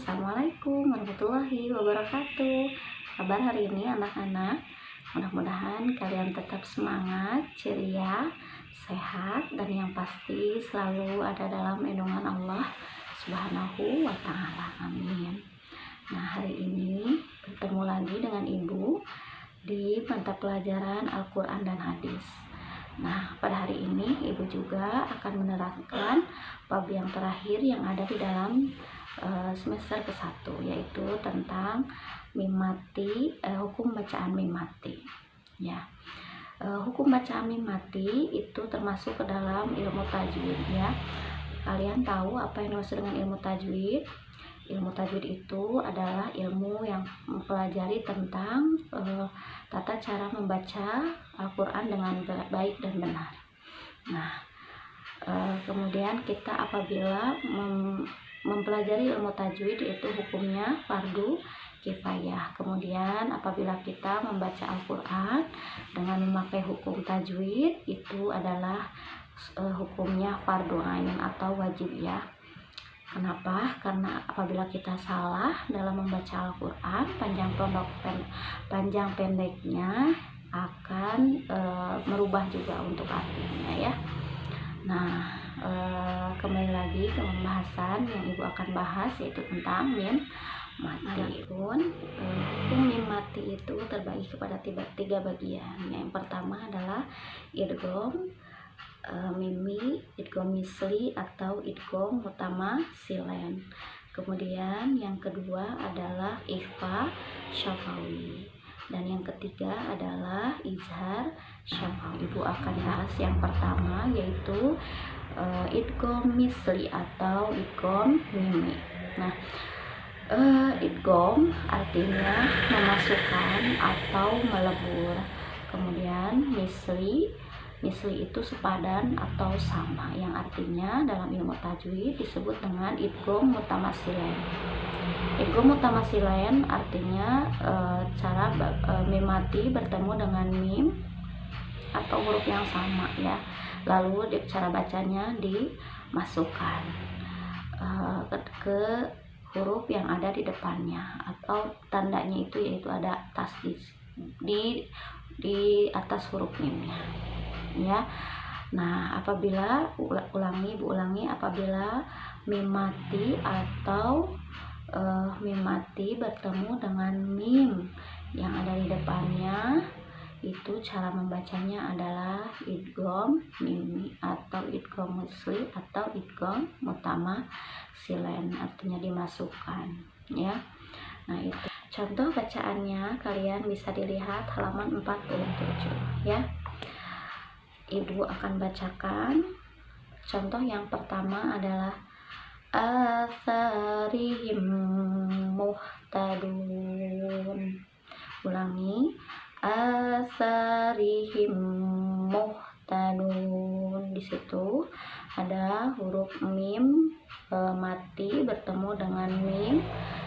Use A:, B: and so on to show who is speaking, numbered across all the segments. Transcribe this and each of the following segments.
A: Assalamualaikum warahmatullahi wabarakatuh. Kabar hari ini anak-anak? Mudah-mudahan kalian tetap semangat, ceria, sehat, dan yang pasti selalu ada dalam lindungan Allah Subhanahu wa Ta'ala. Amin. Nah, hari ini bertemu lagi dengan Ibu di mata pelajaran Al-Quran dan Hadis. Nah, pada hari ini Ibu juga akan menerangkan bab yang terakhir yang ada di dalam semester ke-1, yaitu tentang mimati, hukum bacaan mimati. Ya, hukum bacaan mimati itu termasuk ke dalam ilmu tajwid. Ya, kalian tahu apa yang dimaksud dengan ilmu tajwid? Ilmu tajwid itu adalah ilmu yang mempelajari tentang tata cara membaca Al-Quran dengan baik dan benar. Nah, kemudian kita apabila mempelajari ilmu tajwid itu hukumnya fardu kifayah. Kemudian apabila kita membaca Al-Quran dengan memakai hukum tajwid itu adalah hukumnya fardu ain atau wajib ya. Kenapa? Karena apabila kita salah dalam membaca Al-Quran, panjang pendeknya akan merubah juga untuk artinya ya. Nah, kembali lagi ke pembahasan yang Ibu akan bahas, yaitu tentang mim mati. Hukum mim mati itu terbagi kepada tiga bagian. Yang pertama adalah idgham mimi, idgham misli atau idgham mutamasilain. Kemudian yang kedua adalah ikhfa syafawi. Dan yang ketiga adalah izhar syafawi. Ibu akan bahas yang pertama, yaitu idgham misli atau idgham mimi. Nah, idgham artinya memasukkan atau melebur. Kemudian misli itu sepadan atau sama, yang artinya dalam ilmu tajwid disebut dengan idgham mutamasilain. Idgham mutamasilain artinya cara mimati bertemu dengan mim atau huruf yang sama ya, lalu cara bacanya dimasukkan ke huruf yang ada di depannya, atau tandanya itu yaitu ada tasdid di atas huruf mimnya ya. Nah, apabila ulangi apabila mimati atau mimati bertemu dengan mim yang ada di depannya, itu cara membacanya adalah idgham mimi atau idgham misli atau idgham mutamasilain, artinya dimasukkan ya. Nah, itu contoh bacaannya, kalian bisa dilihat halaman 47 ya. Ibu akan bacakan contoh yang pertama adalah atharihim muhtadun. Ulangi, atharihim muhtadun. Di situ ada huruf mim mati bertemu dengan mim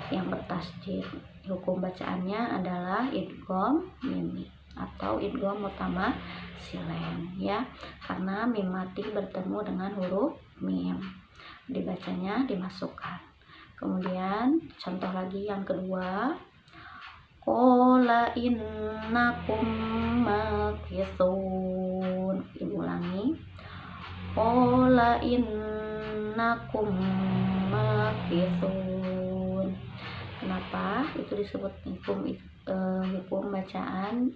A: yang bertasdid. Hukum bacaannya adalah idgham mimi atau idgham mutamasilain ya, karena mim mati bertemu dengan huruf mim, dibacanya dimasukkan. Kemudian contoh lagi yang kedua, qala innakum makithun. Ibu ulangi, qala innakum makithun. Kenapa itu disebut hukum bacaan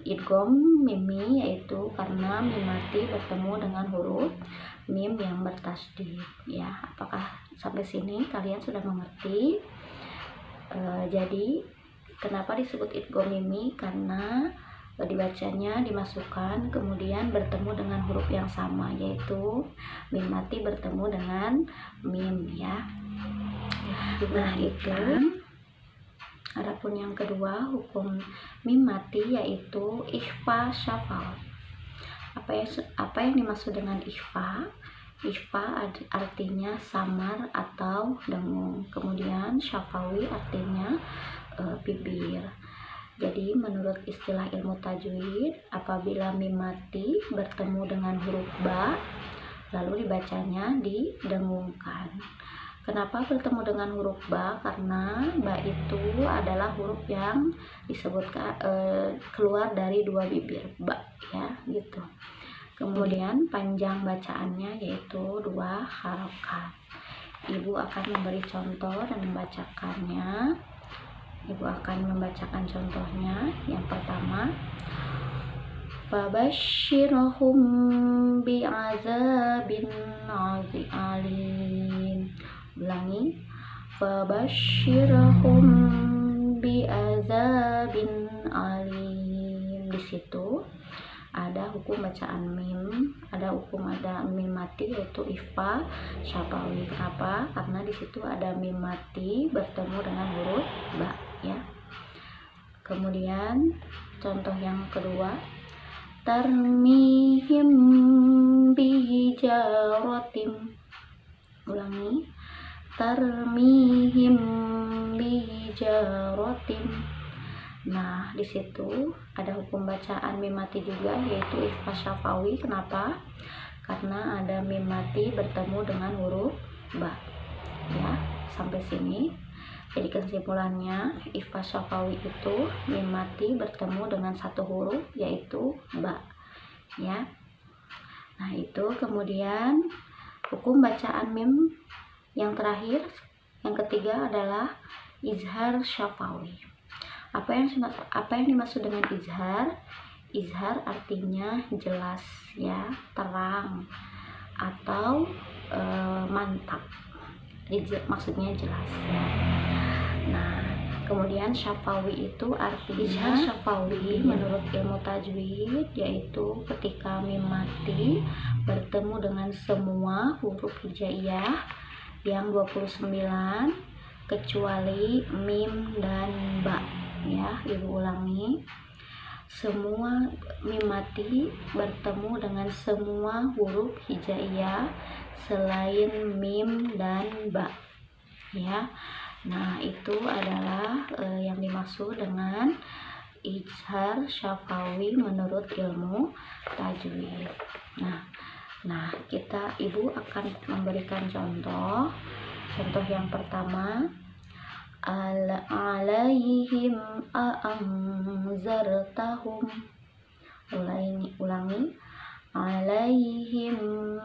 A: idgham mimi, yaitu karena mim mati bertemu dengan huruf mim yang bertasdid ya. Apakah sampai sini kalian sudah mengerti? Jadi kenapa disebut idgham mimi? Karena dibacanya dimasukkan kemudian bertemu dengan huruf yang sama, yaitu mim mati bertemu dengan mim ya. Nah, itu. Adapun yang kedua, hukum mim mati yaitu ikhfa syafawi. Apa yang dimaksud dengan ikhfa? Ikhfa artinya samar atau dengung. Kemudian syafawi artinya bibir. Jadi menurut istilah ilmu tajwid, apabila mim mati bertemu dengan huruf ba, lalu dibacanya didengungkan. Kenapa bertemu dengan huruf ba? Karena ba itu adalah huruf yang disebutkan keluar dari dua bibir, ba ya gitu. Kemudian panjang bacaannya yaitu 2 harokat. Ibu akan memberi contoh dan membacakannya. Ibu akan membacakan contohnya. Yang pertama, fabashshirhum bi'adzabin alim. Ulangi, fabashshirhum bi'adzabin alim. Di situ ada hukum bacaan mim, ada mim mati yaitu ikhfa syafawi. Kenapa? Karena di situ ada mim mati bertemu dengan huruf ba ya. Kemudian contoh yang kedua, tarmihim bihijaratim. Ulangi, tarmihim bihijaratim. Nah, di situ ada hukum bacaan mim mati juga yaitu ikhfa syafawi. Kenapa? Karena ada mim mati bertemu dengan huruf ba. Ya, sampai sini. Jadi kesimpulannya, ikhfa syafawi itu mim mati bertemu dengan satu huruf yaitu ba. Ya. Nah, itu kemudian hukum bacaan mim yang terakhir, yang ketiga adalah izhar syafawi. Apa yang dimaksud dengan izhar? Izhar artinya jelas ya, terang atau mantap. Maksudnya jelas ya. Nah, kemudian syafawi itu artinya syafawi menurut ilmu tajwid yaitu ketika mim mati bertemu dengan semua huruf hijaiyah yang 29 kecuali mim dan ba. Ya, ibu ulangi, semua mim mati bertemu dengan semua huruf hijaiyah selain mim dan ba ya. Nah, itu adalah yang dimaksud dengan izhar syafawi menurut ilmu tajwid. Nah, ibu akan memberikan contoh yang pertama, alaihim a'anzartahum. Ulangi, alaihim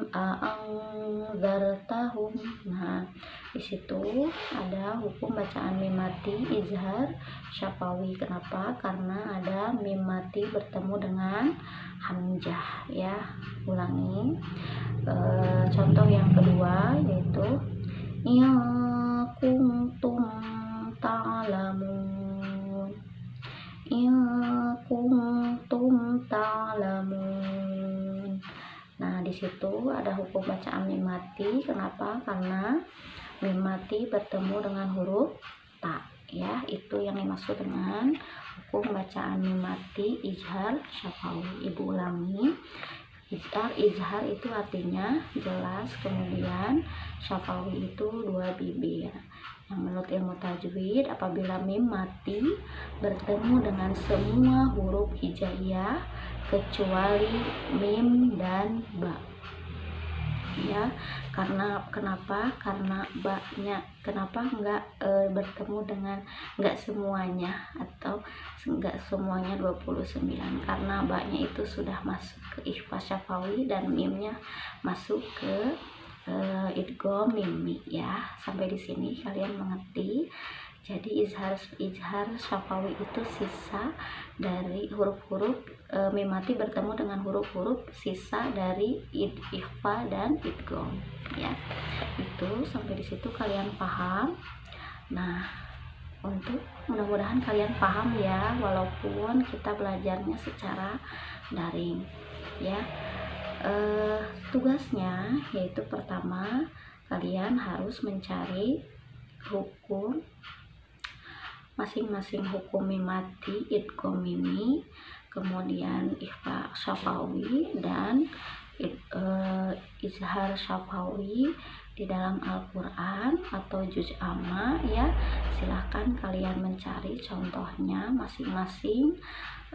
A: a'anzartahum. Nah, di situ ada hukum bacaan mim mati izhar syafawi. Kenapa? Karena ada mim mati bertemu dengan hamzah ya. Ulangi, contoh yang kedua yaitu ya kuntum ta'lamun, ya kuntum ta'lamun. Nah, di situ ada hukum bacaan mim mati. Kenapa? Karena mim mati bertemu dengan huruf ta ya. Itu yang dimaksud dengan hukum bacaan mim mati izhar syafawi. Ibu ulangi, izhar itu artinya jelas, kemudian syafawi itu dua bibir. Yang menurut ilmu tajwid, apabila mim mati bertemu dengan semua huruf hijaiyah kecuali mim dan ba ya. Kenapa? Karena ba-nya kenapa enggak bertemu dengan enggak semuanya atau enggak semuanya 29? Karena ba-nya itu sudah masuk ke ikhfa syafawi dan mimnya masuk ke idgham mimi ya. Sampai di sini kalian mengerti. Jadi izhar syafawi itu sisa dari huruf-huruf mim mati bertemu dengan huruf-huruf sisa dari ikhfa dan idgham ya. Itu sampai di situ kalian paham. Nah, untuk mudah-mudahan kalian paham ya, walaupun kita belajarnya secara daring ya. Tugasnya yaitu pertama, kalian harus mencari hukum masing-masing hukum mim mati idgham mimi, kemudian ikhfa syafawi dan izhar syafawi di dalam Al-Quran atau juz amma ya. Silahkan kalian mencari contohnya masing-masing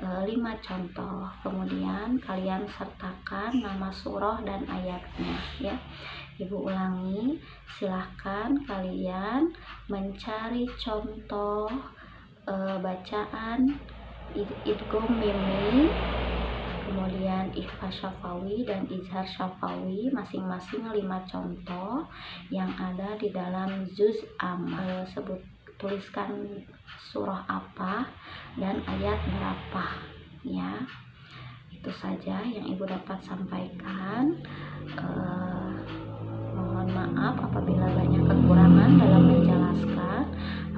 A: 5 contoh, kemudian kalian sertakan nama surah dan ayatnya ya. Ibu ulangi, silahkan kalian mencari contoh bacaan idgham mimi, kemudian ikhfa syafawi dan izhar syafawi, masing-masing 5 contoh yang ada di dalam juz amma. Tuliskan surah apa dan ayat berapa ya. Itu saja yang ibu dapat sampaikan. Mohon maaf apabila banyak kekurangan dalam menjelaskan.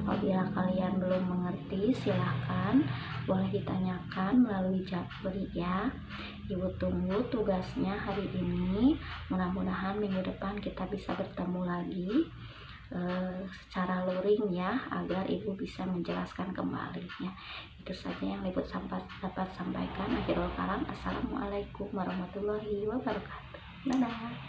A: Apabila kalian belum mengerti, silahkan boleh ditanyakan melalui Jabri ya. Ibu tunggu tugasnya hari ini. Mudah-mudahan minggu depan kita bisa bertemu lagi secara luring ya, agar ibu bisa menjelaskan kembali ya. Itu saja yang ibu dapat sampaikan. Akhirul kalam, assalamualaikum warahmatullahi wabarakatuh. Dadah.